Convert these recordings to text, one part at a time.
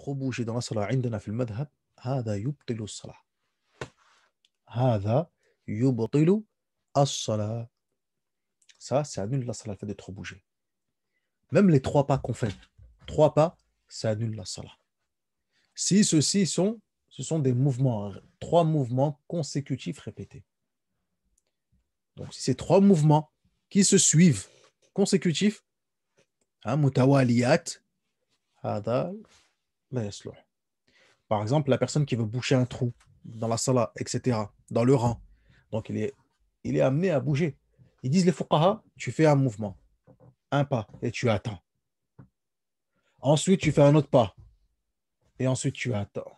trop bouger dans la salat عندنا في المذهب هذا يبطل الصلاة. هذا يبطل الصلاة. Ça annule la salat, le fait de trop bouger. Même les 3 pas qu'on fait, 3 pas, ça annule la salat. Si ceux-ci ce sont des mouvements, 3 mouvements consécutifs répétés. Donc, si c'est 3 mouvements qui se suivent consécutifs, متواليات, هذا لا يصلح. Par exemple, la personne qui veut boucher un trou dans la salat, etc., dans le rang, donc il est amené à bouger. Ils disent les fuqaha, tu fais un mouvement, un pas, et tu attends. Ensuite, tu fais un autre pas, et ensuite tu attends.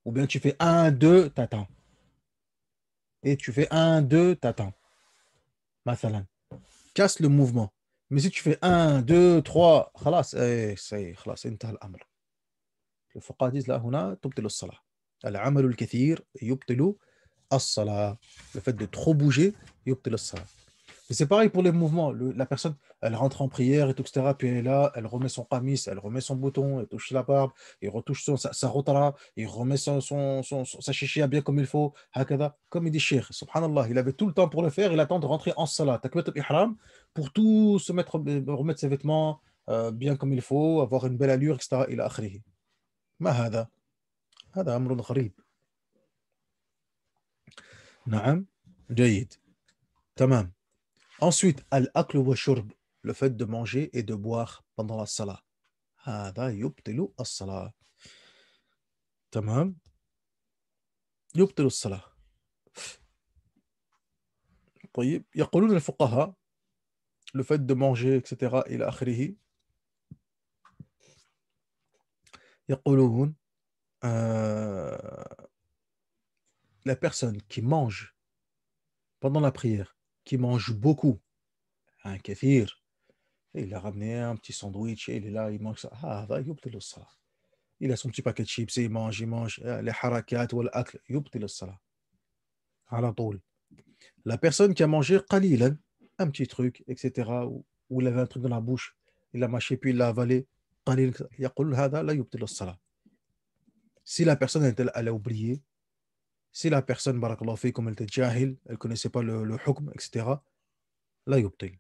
Ou bien tu fais 1, 2, t'attends. Et tu fais 1, 2, t'attends. Mathalan. Casse le mouvement. Mais si tu fais 1, 2, 3, خلاص, ça y est, خلاص, انتهى الأمر. Le fuqaha disent là, هنا تبطل الصلاة. العمل الكثير يبطل الصلاة. Le fait de trop bouger يبطل الصلاة. Et c'est pareil pour les mouvements. La personne, elle rentre en prière et tout, etc. Puis elle est là, elle remet son qamis, elle remet son bouton, elle touche la barbe, il retouche sa rotara, il remet sa chichia bien comme il faut. Hakada. Comme il dit Cheikh, subhanallah, il avait tout le temps pour le faire, il attend de rentrer en salat, takbir al-ihram, pour tout se mettre, remettre ses vêtements bien comme il faut, avoir une belle allure, etc. إلى آخره. ما هذا؟ هذا أمر غريب. نعم. جيد. تمام. Ensuite, al-akl wa shurb, le fait de manger et de boire pendant la salat. هذا يبطل الصلاة. تمام. يبطل الصلاة. طيب يقولون الفقهاء le fait de manger etc. إلى آخره يقولون la personne qui mange pendant la prière, qui mange beaucoup, un kéfir, il a ramené un petit sandwich, et il est là, il mange ça. هذا يبطل الصلاة. Il a son petit paquet de chips, et il mange les harakat ou l'akl, يبطل الصلاة. على طول. La personne qui a mangé qalilan, un petit truc, etc., ou il avait un truc dans la bouche, il a mâché puis il l'a avalé, قليل, يقول هذا لا يبطل الصلاة. Si la personne elle a oublié, si la personne, barakallahu fi, comme elle était jahil, elle ne connaissait pas le hukm, etc., لا يبطل.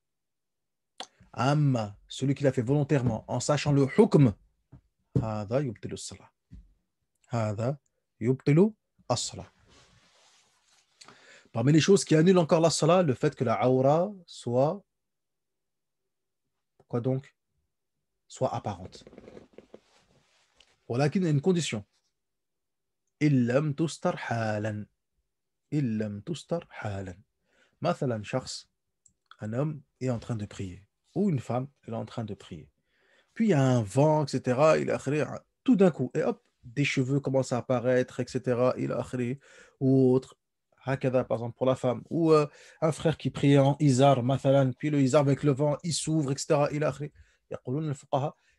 Amma, celui qui l'a fait volontairement, en sachant le hukm, هذا يبطل الصلاة. هذا يبطل الصلاة. Parmi les choses qui annulent encore la salat, le fait que la aura soit, quoi donc, soit apparente. ولكن il y a une condition. إن لم تستر حالا. إن لم تستر حالا. مثلا شخص, un homme est en train de prier, ou une femme elle est en train de prier. Puis il y a un vent, etc. Il a tout d'un coup, et hop, des cheveux commencent à apparaître, etc. Il a ou autre. Hakada, par exemple, pour la femme, ou un frère qui priait en izar, mathalan, puis le izar avec le vent, il s'ouvre, etc. Il a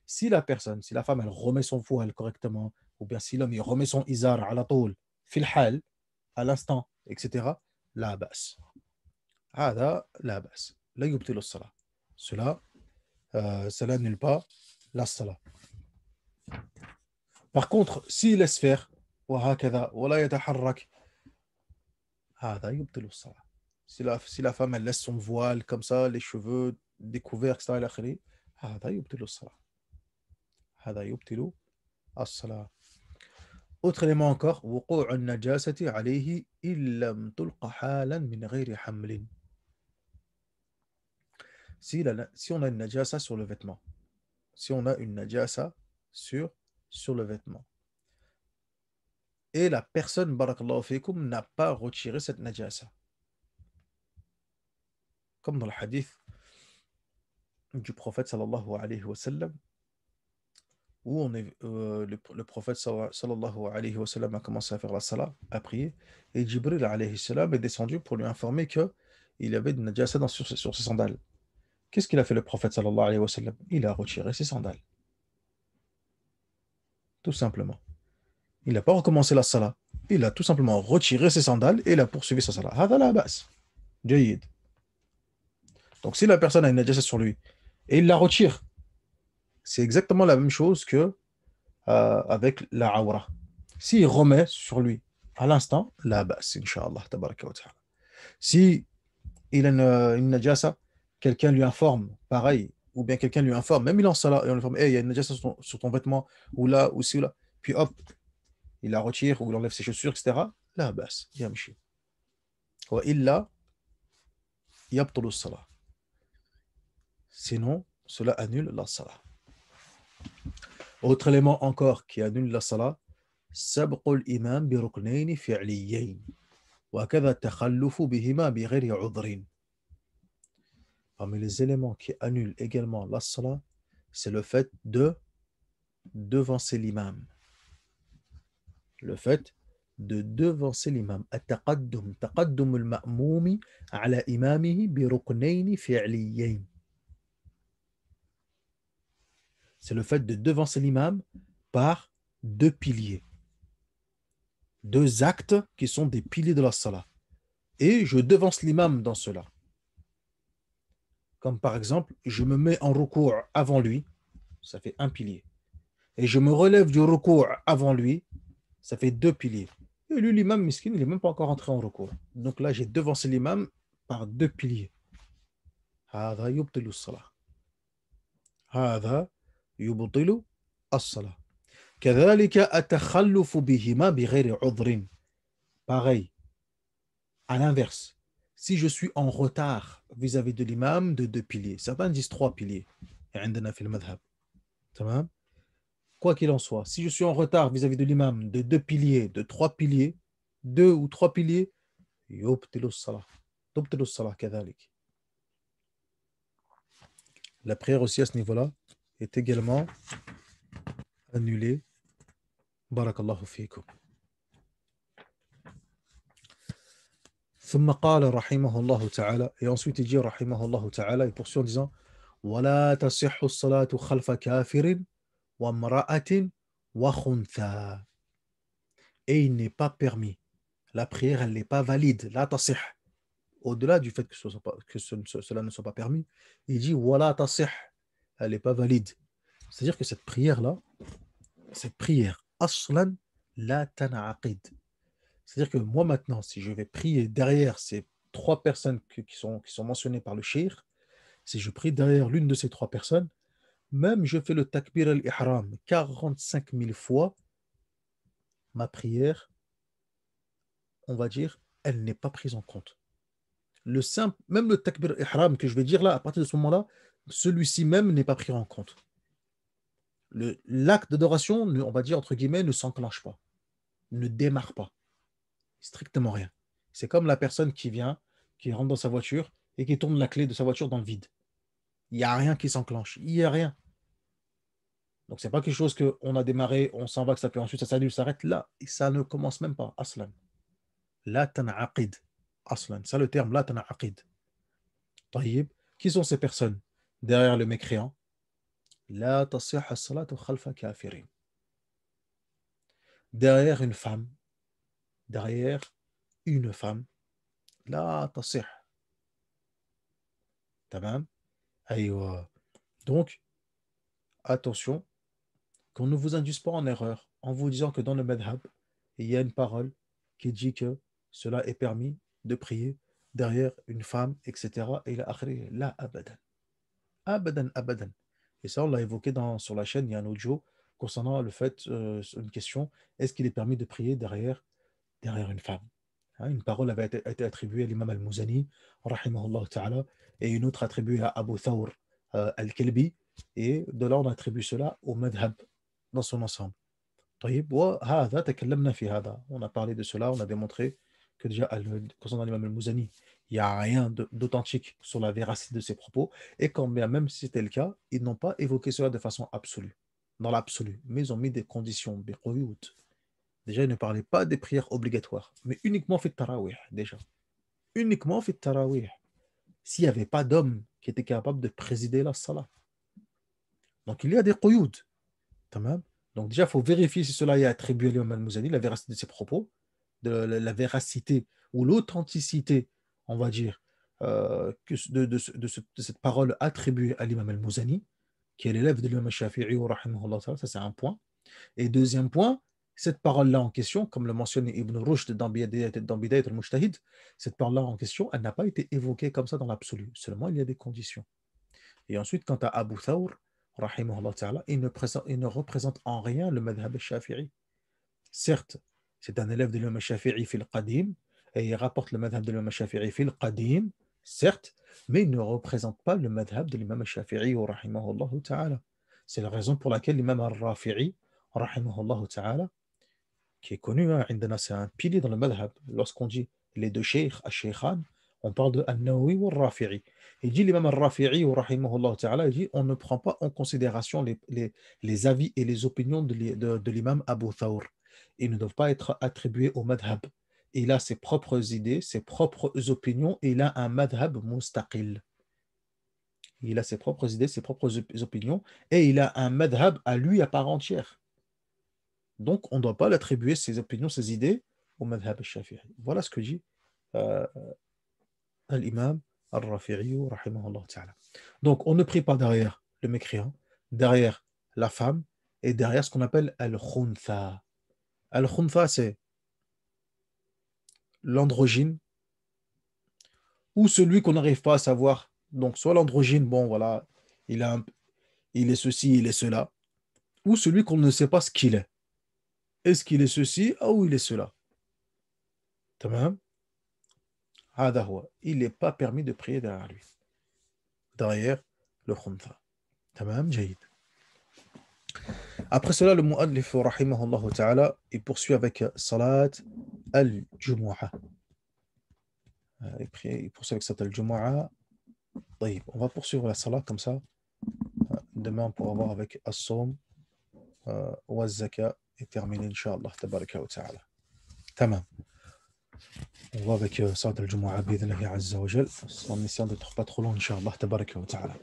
si la personne, si la femme, elle remet son voile correctement, ou bien si l'homme, il remet son izar à la tôle, fil hal, à l'instant, etc., la basse. Hada, la basse. La yubtilu salat. Cela, cela n'annule pas la salat. Par contre, s'il laisse faire, وهكذا ولا يتحرك, هذا يبطل الصلاة. Si la femme elle laisse son voile comme ça, les cheveux découverts, etc. إلى آخره, هذا يبطل الصلاة. هذا يبطل الصلاة. Autre élément encore, وقوع النجاسة عليه إن لم تلق حالا من غير حمل. Si on a une najasa sur le vêtement, si on a une najasa sur le vêtement, et la personne, barakallahu fikum, n'a pas retiré cette najasa. Comme dans le hadith du prophète sallallahu alayhi wa sallam, où le prophète sallallahu alayhi wa sallam a commencé à faire la salat, à prier, et Jibril alayhi salam est descendu pour lui informer qu'il y avait de najasa sur ses sandales. Qu'est-ce qu'il a fait le prophète sallallahu alayhi wa sallam? Il a retiré ses sandales. Tout simplement. Il n'a pas recommencé la salat. Il a tout simplement retiré ses sandales et il a poursuivi sa salat. هذا لا بأس. جيد. Donc si la personne a une najasa sur lui et il la retire, c'est exactement la même chose que avec la awra. S'il remet sur lui à l'instant, la ba's, Inch'Allah, tabaraka wa ta'ala. Si il a une najasa, quelqu'un lui informe, pareil, ou bien quelqu'un lui informe, même il est en salat, et on lui informe, hey, il y a une najasa sur ton vêtement, ou là, ou ci, ou là. Puis hop, il la retire, ou il enlève ses chaussures, etc. La ba's, yamshi. Wa illa, yabtulu salat. Sinon, cela annule la salat. Autre élément encore qui annule la salat, سبق الإمام بركنين فعليين وكذا التخلف بهما بغير عذر. Parmi les éléments qui annulent également la salat, c'est le fait de devancer l'imam. Le fait de devancer l'imam. التقدم تقدم المأموم على إمامه بركنين فعليين. C'est le fait de devancer l'imam par deux piliers. Deux actes qui sont des piliers de la salat. Et je devance l'imam dans cela. Comme par exemple, je me mets en rukou' avant lui, ça fait un pilier. Et je me relève du rukou' avant lui, ça fait deux piliers. Et lui, l'imam miskin, il n'est même pas encore entré en rukou'. Donc là, j'ai devancé l'imam par deux piliers. هذا يبطل الصلاة. هذا يبطل الصلاة. كذلك التخلف بهما بغير عذر. Pareil, à l'inverse. Si je suis en retard vis-à-vis de l'imam de deux piliers, certains disent trois piliers. عندنا في المذهب. تمام. Quoi qu'il en soit, si je suis en retard vis-à-vis de l'imam de deux piliers, de trois piliers, deux ou trois piliers, يبطل الصلاة. تبطل الصلاة كذلك. La prière aussi à ce niveau-là est également annulée. Barakallahu fikum. ثم قال رحمه الله تعالى, et ensuite il dit رحمه الله تعالى, il poursuit en disant ولا تصح الصلاة خلف كافر وامرأة وخنثى. Et il n'est pas permis. La prière, elle n'est pas valide. La tasih. Au-delà du fait que, cela ne soit pas permis, il dit wala tasih. Elle n'est pas valide. C'est-à-dire que cette prière-là, cette prière, aslan la tanaqid. C'est-à-dire que moi maintenant, si je vais prier derrière ces trois personnes qui sont mentionnées par le cheikh, si je prie derrière l'une de ces trois personnes, même je fais le takbir al-ihram 45 000 fois, ma prière, on va dire, elle n'est pas prise en compte. Le simple, même le takbir ihram que je vais dire là, à partir de ce moment-là, celui-ci même n'est pas pris en compte. L'acte d'adoration, on va dire entre guillemets, ne s'enclenche pas, ne démarre pas, strictement rien. C'est comme la personne qui vient, qui rentre dans sa voiture et qui tourne la clé de sa voiture dans le vide. Il n'y a rien qui s'enclenche, il n'y a rien. Donc c'est pas quelque chose qu'on a démarré, on s'en va, que ça peut ensuite ça s'annule, ça s'arrête là, et ça ne commence même pas, aslan. La tanaqid, aslan, c'est le terme, la tanaqid. طيب, qui sont ces personnes derrière le mécréant? La tasih as-salatu khalfa kafirin. Derrière une femme, derrière une femme, la tasih. Tamam? Aïwa. Donc, attention, qu'on ne vous induise pas en erreur en vous disant que dans le madhab, il y a une parole qui dit que cela est permis de prier derrière une femme, etc. Et la abadan. Abadan, abadan. Et ça, on l'a évoqué sur la chaîne, il y a un audio concernant le fait, une question, est-ce qu'il est permis de prier derrière une femme? Hein, une parole avait été attribuée à l'imam al-Muzani, rahimahullah ta'ala, et une autre attribuée à Abu Thawr al-Kalbi, et de là on attribue cela au madhab dans son ensemble. طيب وهذا تكلمنا في هذا. On a parlé de cela, on a démontré que déjà concernant l'imam al-Muzani, il n'y a rien d'authentique sur la véracité de ses propos, et quand bien même si c'était le cas, ils n'ont pas évoqué cela de façon absolue, dans l'absolu, mais ils ont mis des conditions, des quyut. Déjà, ils ne parlaient pas des prières obligatoires, mais uniquement fait tarawih, déjà. Uniquement fait tarawih. S'il n'y avait pas d'homme qui était capable de présider la salat. Donc, il y a des quyut. Tamam. Donc déjà, il faut vérifier si cela est attribué à l'imam al-Muzani, la véracité de ses propos, de la véracité ou l'authenticité, on va dire, de cette parole attribuée à l'imam al-Muzani, qui est l'élève de l'imam al-Shafi'i, ça c'est un point. Et deuxième point, cette parole-là en question, comme le mentionne Ibn Rushd dans Bidayat al-Mujtahid, cette parole-là en question, elle n'a pas été évoquée comme ça dans l'absolu. Seulement, il y a des conditions. Et ensuite, quant à Abu Thawr, rahimahullah ta'ala, il ne représente en rien le madhab al-Shafi'i. Certes, c'est un élève de l'imam al-Shafi'i fil qadim, et il rapporte le madhab de l'imam al-Shafi'i fil qadim, certes, mais il ne représente pas le madhab de l'imam al-Shafi'i rahimahullah ta'ala. C'est la raison pour laquelle l'imam al-Rafi'i rahimahullah ta'ala, qui est connu, hein, c'est un pilier dans le madhab. Lorsqu'on dit les deux sheikhs, al-sheikhan, on parle de al-Nawawi ou al-Rafi'i. Il dit l'imam al-Rafi'i, rahimahullah ta'ala, il dit on ne prend pas en considération les avis et les opinions de l'imam Abu Thawr. Ils ne doivent pas être attribués au madhab. Il a ses propres idées, ses propres opinions, et il a un madhab mustaqil. Il a ses propres idées, ses propres opinions, et il a un madhab à lui à part entière. Donc, on ne doit pas l'attribuer ses opinions, ses idées au madhab al-Shafi'i. Voilà ce que dit euh, l'imam al-Rafi'i, rahimahullah ta'ala. Donc, on ne prie pas derrière le mécréant, derrière la femme, et derrière ce qu'on appelle al-khuntha. Al-khuntha, c'est l'androgyne, ou celui qu'on n'arrive pas à savoir. Donc, soit l'androgyne, bon, voilà, il, a il est ceci, il est cela, ou celui qu'on ne sait pas ce qu'il est. Est-ce qu'il est ceci, ou il est cela? Tamam. Il n'est pas permis de prier derrière lui, derrière le khuntha. Tamam, jaïd. Après cela, le mu'allif, rahimahullah ta'ala, il poursuit avec salat al-jumu'ah. Il poursuit avec salat al-jumu'ah. On va poursuivre la salat comme ça. Demain, pour avoir avec as-sawm wa az-zaka et terminer, Inch'Allah, tabaraka wa ta'ala. Tamam. On va avec salat al-jumu'ah, bidhnillahi azza wa jal, en essayant d'être pas trop long, Inch'Allah, tabaraka wa ta'ala.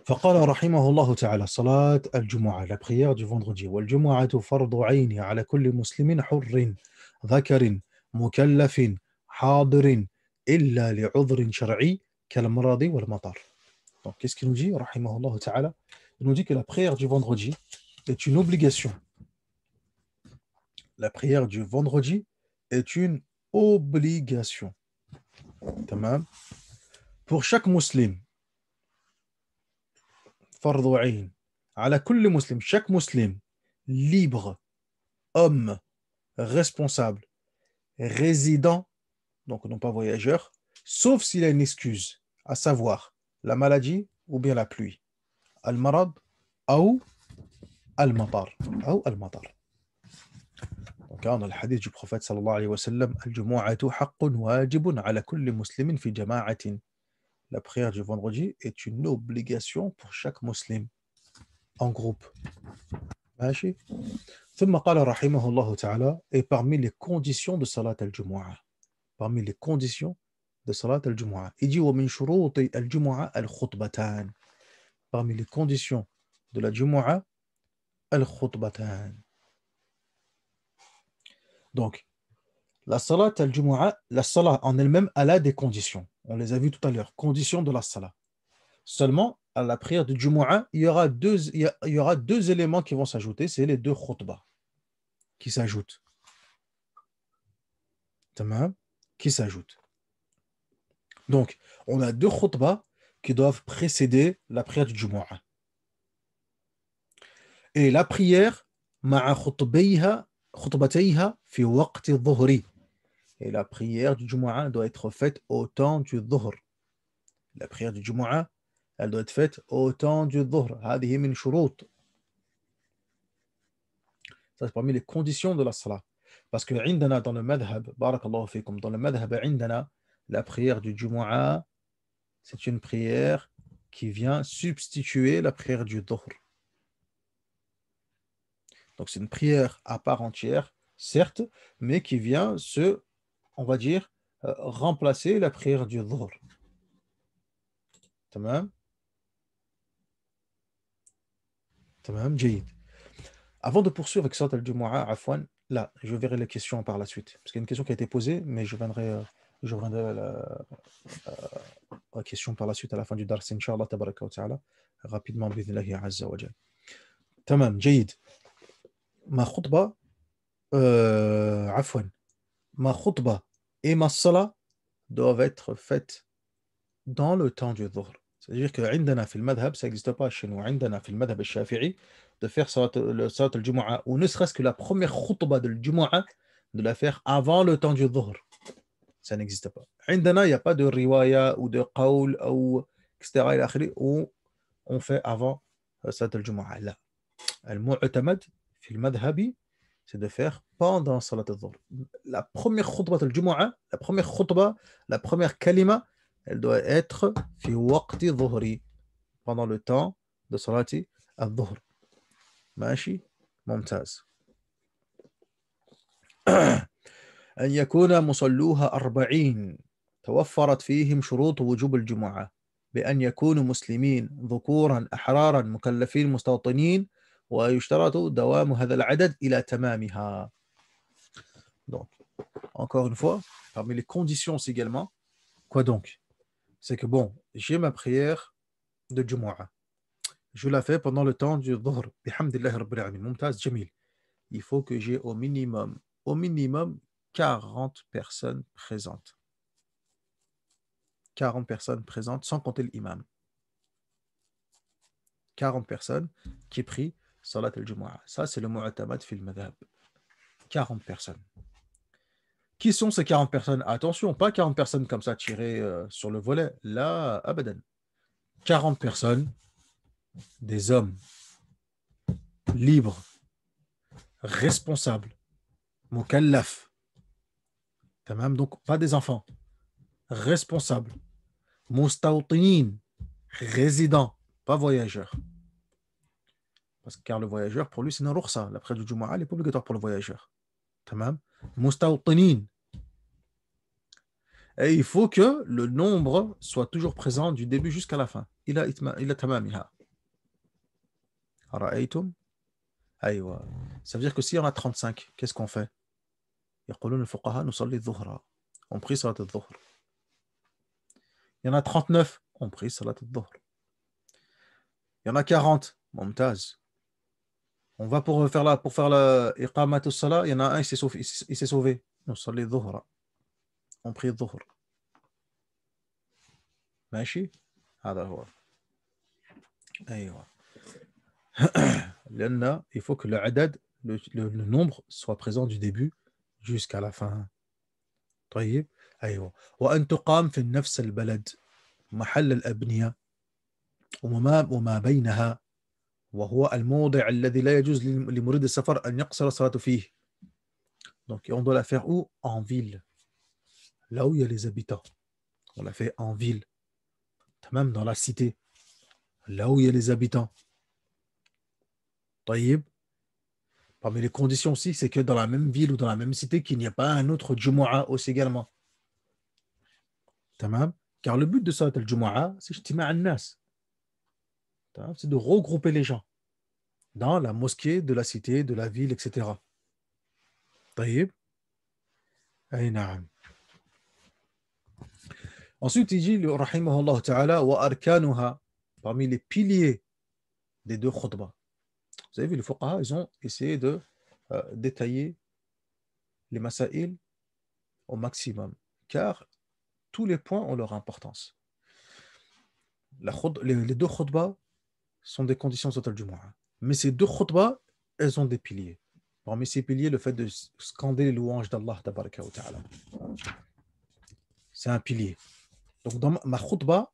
فقال رحمه الله تعالى صلاة الجمعة la prière du vendredi والجمعة فرض عين على كل مسلم حر ذكر مكلف حاضر إلا لعذر شرعي كالمرض والمطر. Donc qu'est-ce qu'il nous dit رحمه الله تعالى? Il nous dit que la prière du vendredi est une obligation. La prière du vendredi est une obligation. Tamam. Pour chaque musulman, فرض عين على كل مسلم, chaque musulman libre, homme, responsable, résident, donc non pas voyageur, sauf s'il a une excuse, à savoir la maladie ou bien la pluie. Al-marad ou al-matar. Ou al-matar. Donc on a le hadith du prophète sallallahu alayhi wa sallam, al-jumu'atu haqqun wajibun ala kulli muslimin fi jama'atin. La prière du vendredi est une obligation pour chaque musulman en groupe. ماشي. ثم قال رحمه الله تعالى, et parmi les conditions de salat al-jumu'ah, parmi les conditions de salat al-jumu'ah, il dit ومن شروط الجمعة الخطبتان, parmi les conditions de la jumu'ah الخطبتان. Donc la salat al-jumu'ah, la salat en elle-même, elle a des conditions, on les a vues tout à l'heure, conditions de la salat. Seulement à la prière du jumu'ah, il y aura deux éléments qui vont s'ajouter, c'est les deux khutbah qui s'ajoutent. Tamam, qui s'ajoutent. Donc, on a deux khutbahs qui doivent précéder la prière du Jumu'ah. Et la prière, ma'a khutbatayha fi waqti dhuhri. Et la prière du Jumu'ah doit être faite au temps du dhuhr. La prière du Jumu'ah, elle doit être faite au temps du dhuhr. Hadihi min shurut. Ça, c'est parmi les conditions de la salat. Parce que indana dans le madhab, barakallahu fikum, dans le madhab indana, la prière du Jumu'ah, c'est une prière qui vient substituer la prière du dhuhr. Donc c'est une prière à part entière, certes, mais qui vient on va dire, remplacer la prière du dhuhr. Tamam? Tamam, jayyid. Avant de poursuivre avec Salat al-Jumu'ah, afwan, là, je verrai les questions par la suite. Parce qu'il y a une question qui a été posée, mais je reviendrai à la question par la suite à la fin du dars, Inch'Allah, tabaraka wa ta'ala, rapidement, bidhnillahi azza wa jal. Tamam, jayyid. ma khutba, عفوا, ma khutba et ma salat doivent être faites dans le temps du dhuhr. C'est-à-dire que عندنا في المذهب, ça n'existe pas chez nous, عندنا في المذهب الشافعي, de faire salat al-Jumu'ah, ou ne serait-ce que la première khutba de al-Jumu'ah, de la faire avant le temps du dhuhr. Ça n'existe pas. عندنا, il n'y a pas de riwaya ou de qawl ou etc. إلى آخره, où on fait avant salat al-Jumu'ah. Là. Al-Mu'tamad, في المذهب, c'est de faire pendant salat al-dhuhr. La première khutba al-Jumu'ah, la première khutba, la première kalima, elle doit être في وقت ظهري, pendant le temps de salat al-dhuhr. ماشي ممتاز. أن يكون مصلوها 40 توفرت فيهم شروط وجوب الجمعة بأن يكونوا مسلمين ذكورا أحرارا مكلفين مستوطنين ويشترط دوام هذا العدد إلى تمامها. Donc, encore une fois, parmi les conditions également, quoi donc? C'est que bon, j'ai ma prière de Jumu'ah. Je la fais pendant le temps du Dhuhr. Bihamdillahi Rabbil Alamin. Mumtaz, Jamil. Il faut que j'ai au minimum 40 personnes présentes. 40 personnes présentes, sans compter l'imam. 40 personnes qui prient Salat al-Jumu'ah. Ça, c'est le mu'tamad fil madhab. 40 personnes. Qui sont ces 40 personnes? Attention, pas 40 personnes comme ça tirées sur le volet. Là, abadan. 40 personnes, des hommes libres, responsables, mukallaf. Tamam, donc pas des enfants. Responsables. Mustawtinin, résidents, pas voyageurs. Parce que car le voyageur, pour lui, c'est une rukhsa. La prière du Jumu'ah, elle n'est pas obligatoire pour le voyageur. Tamam. Mustawtinin. Et il faut que le nombre soit toujours présent du début jusqu'à la fin. Il a tamamiha. Ara'aytum? Aïwa. Ça veut dire que s'il y en a 35, qu'est-ce qu'on fait? يقولون الفقهاء نصلي الظهر. On prie salat al-dhuhr. Il y en a 39, on prie salat al-dhuhr. Il y en a 40, mumtaz. On va pour faire la iqamat al-salat, il y en a un, il s'est sauvé. نصلي الظهر. On prie الظهر. ماشي؟ هذا هو. أيوة. لأن il faut que le nombre soit présent du début jusqu'à la fin. طيب. أيوة. وأن تقام في نفس البلد محل الأبنية وما بينها وهو الموضع الذي لا يجوز لمريد السفر أن يقصر الصلاة فيه. Donc on doit la faire où? En ville. Là où il y a les habitants. On la fait en ville. Même dans la cité. Là où il y a les habitants. طيب. Parmi les conditions aussi, c'est que dans la même ville ou dans la même cité, qu'il n'y a pas un autre Jumu'ah aussi également. Tamam. Car le but de Salat al-Jumu'ah, c'est ijtima' an-nas. C'est de regrouper les gens dans la mosquée de la cité, de la ville, etc. طيب. Ay na'am. Ensuite, il dit, rahimahullah ta'ala, wa arkanuha, parmi les piliers des deux khutbahs. Vous avez vu, les fuqaha, ils ont essayé de détailler les masaïl au maximum, car tous les points ont leur importance. Les deux khutbahs sont des conditions totales du Jumu'ah. Mais ces deux khutbahs, elles ont des piliers. Parmi ces piliers, le fait de scander les louanges d'Allah, tabaraka wa ta'ala. C'est un pilier. Donc dans ma khutbah,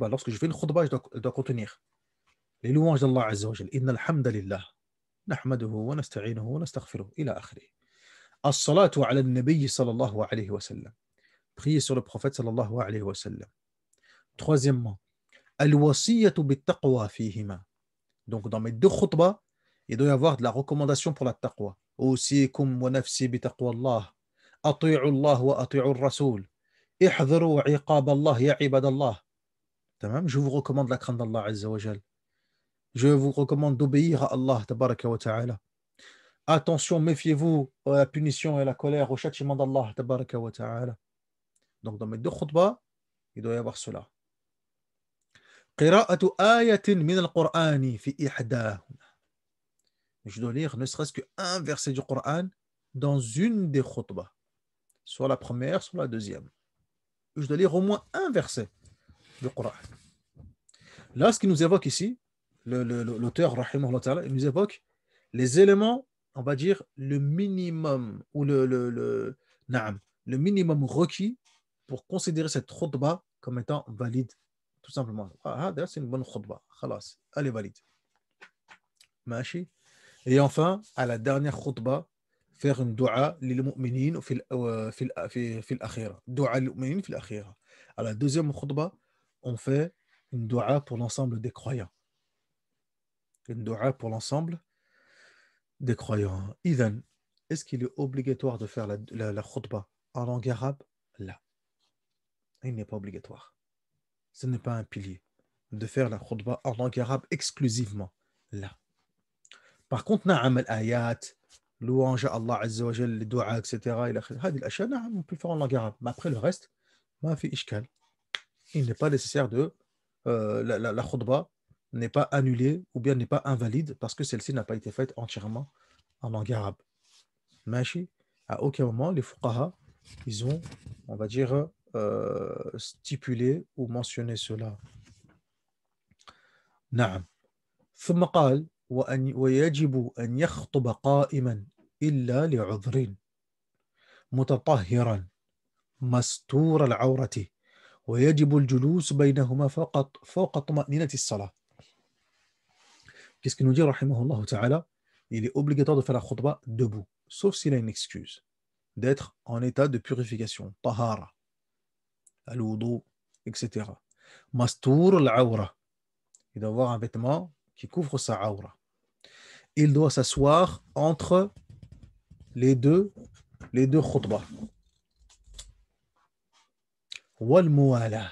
lorsque je fais une khutbah, je dois contenir les louanges d'Allah Azza wa Jal. Inna alhamdulillah, nahmaduhu wa nasta'inuhu wa nastaghfiruh, ila akhiri. As-salatu ala al-nabi sallallahu alayhi wa sallam. Prier sur le prophète sallallahu alayhi wa sallam. Troisièmement, al-wasiyatu bit-taqwa fihima. Donc dans mes deux khutbahs, il doit y avoir de la recommandation pour la taqwa. Usikum wa nafsi bi-taqwa Allah. Ati'u Allah wa ati'u ar-rasul. Ihdharu iqab Allah ya ibadallah. Je vous recommande la crainte d'Allah Azza wa Jal. Je vous recommande d'obéir à Allah tabaraka wa ta'ala. Attention, méfiez-vous à la punition et à la colère, au châtiment d'Allah tabaraka wa ta'ala. Donc dans mes deux khutbahs, il doit y avoir cela. قراءة آية من القرآن في إحداهما. Je dois lire ne serait-ce qu'un verset du Coran dans une des khutbahs, soit la première, soit la deuxième. Je dois lire au moins un verset du Coran. Là, ce qu'il nous évoque ici, l'auteur, rahimahullah ta'ala, il nous évoque les éléments, on va dire, le minimum, ou naam, le minimum requis pour considérer cette khutbah comme étant valide, tout simplement. Ah, d'ailleurs, c'est une bonne khutbah. Khalas, elle est valide. Machi. Et enfin, à la dernière khutbah, faire une dua lil mu'minin fil akhira. Dua lil mu'minin fil akhira. À la deuxième khutbah, on fait une dua pour l'ensemble des croyants. Une dua pour l'ensemble des croyants. Idhan, est-ce qu'il est obligatoire de faire la khutbah en langue arabe? Là, il n'est pas obligatoire. Ce n'est pas un pilier de faire la khutbah en langue arabe exclusivement. Là. Par contre, نعم الآيات louange à Allah Azza wa Jal, les doigts, etc. هذه الأشياء نعم on peut le faire en langue arabe. Mais après le reste, ما في إشكال. Il n'est pas nécessaire de la khutbah n'est pas annulée ou bien n'est pas invalide parce que celle-ci n'a pas été faite entièrement en langue arabe. ماشي. À aucun moment les fuqaha ils ont, on va dire, stipulé ou mentionné cela. نعم. ثم قال ويجب أن يخطب قائما إلا لعذر متطهرا مستور العورة ويجب الجلوس بينهما فوق طمأنينة الصلاة. Qu'est-ce qu'il nous dit, rahimahullah ta'ala? Il est obligatoire de faire la khutbah debout, sauf s'il a une excuse, d'être en état de purification, tahara, al-wudu, etc. Mastour al-awra, il doit avoir un vêtement qui couvre sa aura. Il doit s'asseoir entre les deux khutbahs. Wal-muwala.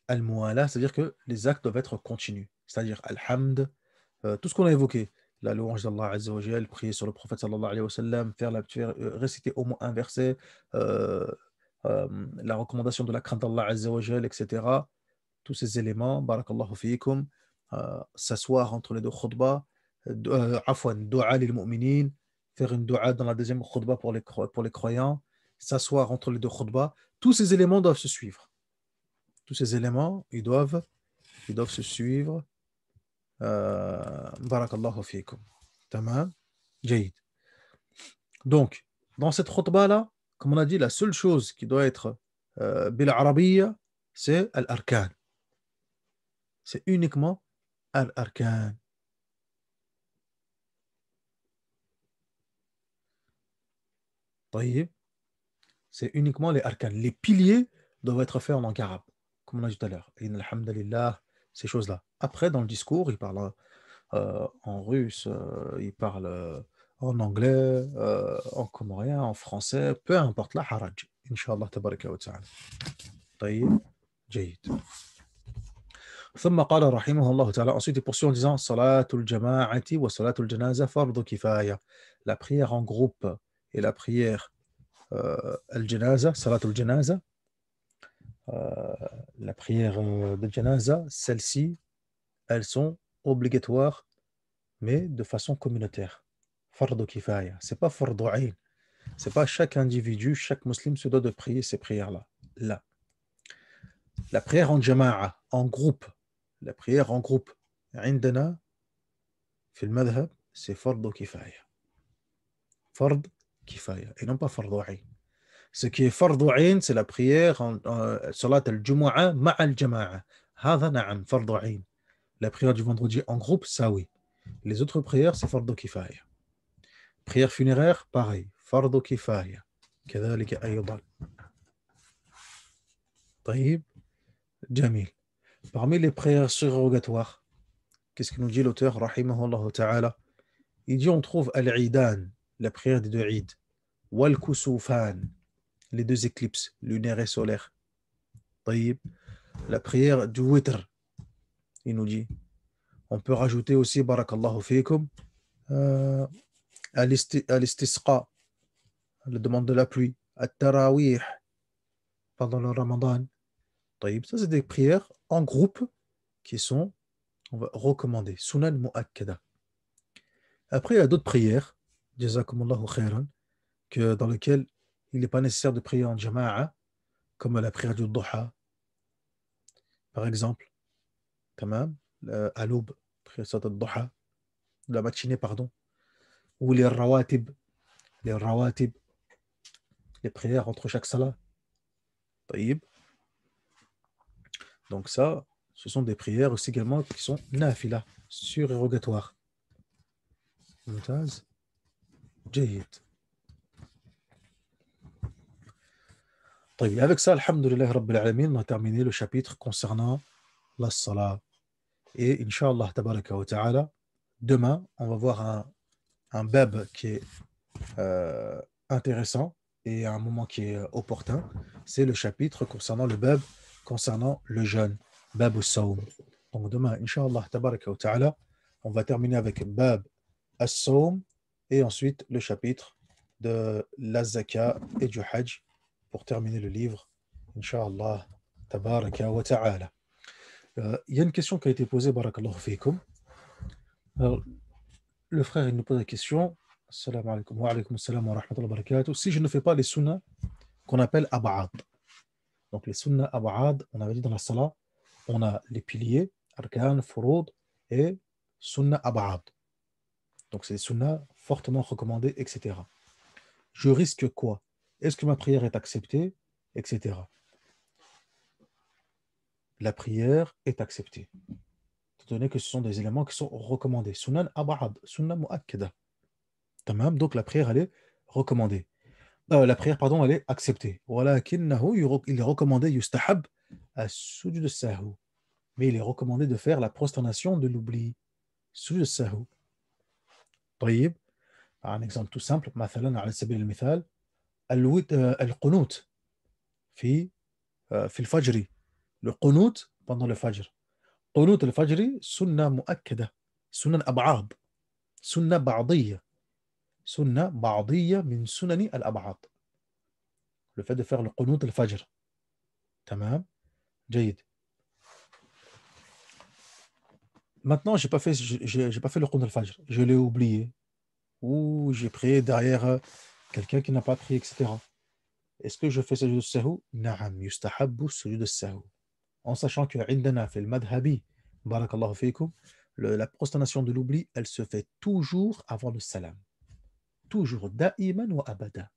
Al-muwala, c'est-à-dire que les actes doivent être continus. C'est-à-dire al-hamd, tout ce qu'on a évoqué, la louange d'Allah Azza wa Jal, prier sur le prophète sallallahu alayhi wa sallam, réciter au moins un verset, la recommandation de la crainte d'Allah Azza wa Jal, etc. Tous ces éléments, barakallahu fiikum, s'asseoir entre les deux khutbahs, afwan, dua lil mu'minin, faire une dua dans la deuxième khutbah pour les croyants, s'asseoir entre les deux khutbahs, tous ces éléments doivent se suivre. Tous ces éléments, ils doivent se suivre. Barakallahu fiikum. Tamam. Jaïd. Donc, dans cette khutbah-là, comme on a dit, la seule chose qui doit être bil arabiyya, c'est al-arkan. C'est uniquement al-arkan. طيب. C'est uniquement les arkan. Les piliers doivent être faits en langue arabe, comme on a dit tout à l'heure. Inna alhamdulillah, ces choses-là. Après, dans le discours, il parle en russe, il parle en anglais, en comorien, en français, peu importe, la haraj. Inch'Allah, tabaraka wa ta'ala. طيب. جيد. ثم قال رحمه الله تعالى, ensuite il poursuit en disant salatul jama'ati wa salatul janaza fardu kifaya. La prière en groupe et la prière al-janaza, salatul janaza, la prière de janaza, celles-ci, elles sont obligatoires, mais de façon communautaire. Fardu kifaya. C'est pas fardu ayn. C'est pas chaque individu, chaque musulman se doit de prier ces prières-là. Là. La prière en jama'a, en groupe. La prière en groupe. عندنا في المذهب c'est فرض كفاية. فرض كفاية et non pas فرض عين. Ce qui est فرض عين c'est la prière en صلاة الجمعة مع الجماعة. هذا نعم فرض عين. La prière du vendredi en groupe, ça oui. Les autres prières c'est فرض كفاية. Prière funéraire, pareil. فرض كفاية. كذلك أيضا. طيب. جميل. Parmi les prières surrogatoires, qu'est-ce que nous dit l'auteur, rahimahullah ta'ala? Il dit on trouve al-Idan, la prière des deux Eid, wal-Kusufan, les deux éclipses lunaires et solaires. طيب. La prière du Witr, il nous dit. On peut rajouter aussi, barakallahu fikum, al-Istisqa, la demande de la pluie, al-Tarawih, pendant le Ramadan. طيب. Ça, c'est des prières en groupe qui sont, on va recommander, sunan mu'akkada. Après, il y a d'autres prières, jazakumullahu khairan, dans lesquelles il n'est pas nécessaire de prier en jama'a, comme la prière du duha, par exemple, tamam, à l'aube, prière salat al-duha, la matinée, pardon, ou les rawatib, les prières entre chaque salat. Taïb. Donc ça, ce sont des prières aussi également qui sont nafila, surérogatoires. Mumtaz, jayyid. طيب, avec ça, alhamdulillah rabbil alamin, on a terminé le chapitre concernant la salat. Et Inch'Allah, tabaraka wa ta'ala, demain, on va voir un bab qui est intéressant et un moment qui est opportun. C'est le chapitre concernant le bab, concernant le jeûne, bab au sawm. Donc demain, Inch'Allah, tabaraka wa ta'ala, on va terminer avec bab as-sawm et ensuite le chapitre de la zaka et du hajj pour terminer le livre, Inch'Allah, tabaraka wa ta'ala. Il y a une question qui a été posée, barakallahu fikum. Alors, le frère, il nous pose la question. Assalamu alaikum wa alaykum assalam wa rahmatullahi wa barakatuh. Si je ne fais pas les sunnahs qu'on appelle ab'ad, donc les sunnahs ab'ad, on avait dit dans la salat, on a les piliers, arkan, furud et sunnah ab'ad. Donc c'est des sunnahs fortement recommandés, etc. Je risque quoi? Est-ce que ma prière est acceptée, etc. La prière est acceptée, étant donné que ce sont des éléments qui sont recommandés. Sunan ab'ad, sunnah mu'akkada. Tamam, donc la prière, elle est recommandée. La prière, pardon, elle est acceptée. ولكنه il est recommandé, yustahab, as-sujud as-sahw. Mais il est recommandé de faire la prosternation de l'oubli. Sujud as-sahw. طيب. Un exemple tout simple, مثلا على سبيل المثال القنوت في في الفجر. Le qunut pendant le fajr. قنوت الفجر سنة مؤكدة. سنن أبعاد. سنة بعضية. سنة بعضية من سنن الأبعاد. Le fait de faire le qunut al-fajr. Tamam. Jayid. Maintenant, j'ai pas fait le qunut al-fajr. Je l'ai oublié. Ou j'ai prié derrière quelqu'un qui n'a pas prié, etc. Est-ce que je fais sujud al-sahou? Na'am, yustahabbu sujud al-sahou. En sachant que عندنا في المذهبي barakallahu fikum, la prosternation de l'oubli, elle se fait toujours avant le salam. Toujours, da'iman wa abada.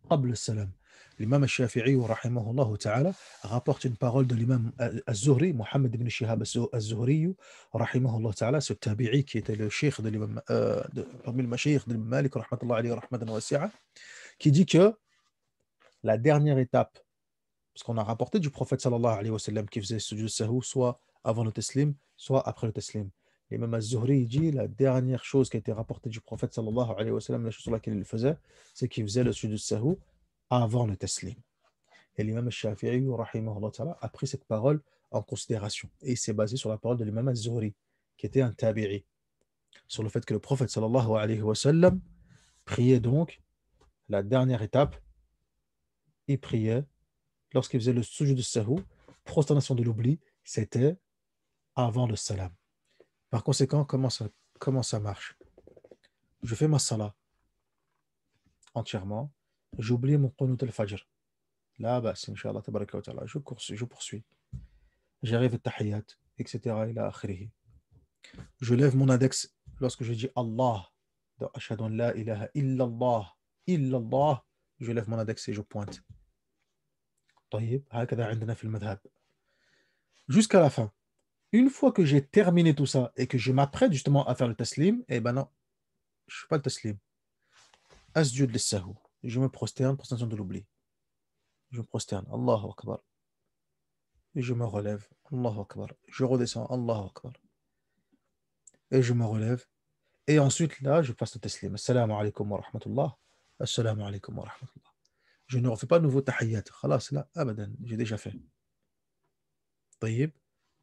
قبل السلام. L'imam al-Shafi'i rahimahullah ta'ala rapporte une parole de l'imam al-Zuhri, Mohammed ibn Shihab al-Zuhri rahimahullah ta'ala, ce tabi'i qui était le cheikh de l'imam parmi le mashaykh de l'imam Malik rahmatullah alayhi rahmatan wasi'a, qui dit que la dernière étape, parce qu'on a rapporté du prophète sallallahu alayhi wa sallam qui faisait sujud sahou soit avant le taslim, soit après le taslim. L'imam al-Zuhri dit la dernière chose qui a été rapportée du prophète sallallahu alayhi wa sallam, la chose sur laquelle il faisait, c'est qu'il faisait le sujud sahou avant le taslim. Et l'imam al-Shafi'i rahimahullah ta'ala a pris cette parole en considération. Et il s'est basé sur la parole de l'imam al-Zuhri, qui était un tabi'i, sur le fait que le prophète sallallahu alayhi wa sallam priait donc la dernière étape, il priait lorsqu'il faisait le sujud de sahou, prosternation de l'oubli, c'était avant le salam. Par conséquent, comment ça marche? Je fais ma salat entièrement, j'oublie mon qunut al-fajr. Là, bah, Inch'Allah, tabaraka wa ta'ala, je poursuis. J'arrive à tahiyyat, etc. ila akhirih. Je lève mon index lorsque je dis Allah, dans Ashhadu an la ilaha illallah, illallah, je lève mon index et je pointe. طيب هكذا عندنا في المذهب. Jusqu'à la fin. Une fois que j'ai terminé tout ça et que je m'apprête justement à faire le taslim, eh ben non, je ne fais pas le taslim. Asjud lis-sahou. Je me prosterne, prosternation de l'oubli. Je me prosterne, Allahu Akbar. Et je me relève, Allahu Akbar. Je redescends, Allahu Akbar. Et je me relève. Et ensuite, là, je passe le taslim. Assalamu alaikum wa rahmatullah. Assalamu alaikum wa rahmatullah. Je ne refais pas de nouveau tahiyyat. Khalas, là, abadan, j'ai déjà fait. Tayyib.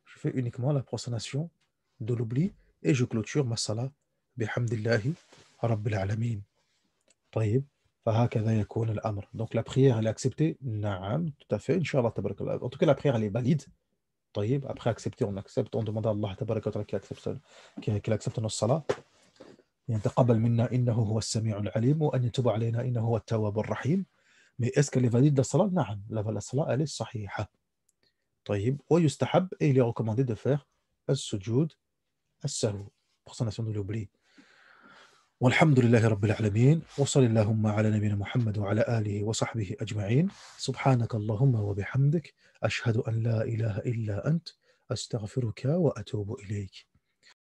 Je fais uniquement la prosternation de l'oubli et je clôture ma salat. Bihamdillahi rabbil alamin. طيب فهكذا يكون الأمر. Donc la prière elle est acceptée? Naam, tout à fait, Inch'Allah tabarakallah. En tout cas la prière elle est valide. طيب, après accepter, on accepte, on demande à Allah tabarakallah qu'il accepte nos salat. يتقبل منا إنه هو السميع العليم وأن يتوب علينا إنه هو التواب الرحيم. Mais est-ce qu'elle est valide la salat? نعم, la salat elle est صحيحة. طيب, ويستحب et il est recommandé de faire السجود السهو pour son nation de l'oubli. والحمد لله رب العالمين وصل اللهم على نبينا محمد وعلى آله وصحبه أجمعين. سبحانك اللهم وبحمدك أشهد أن لا إله إلا أنت أستغفرك وأتوب إليك.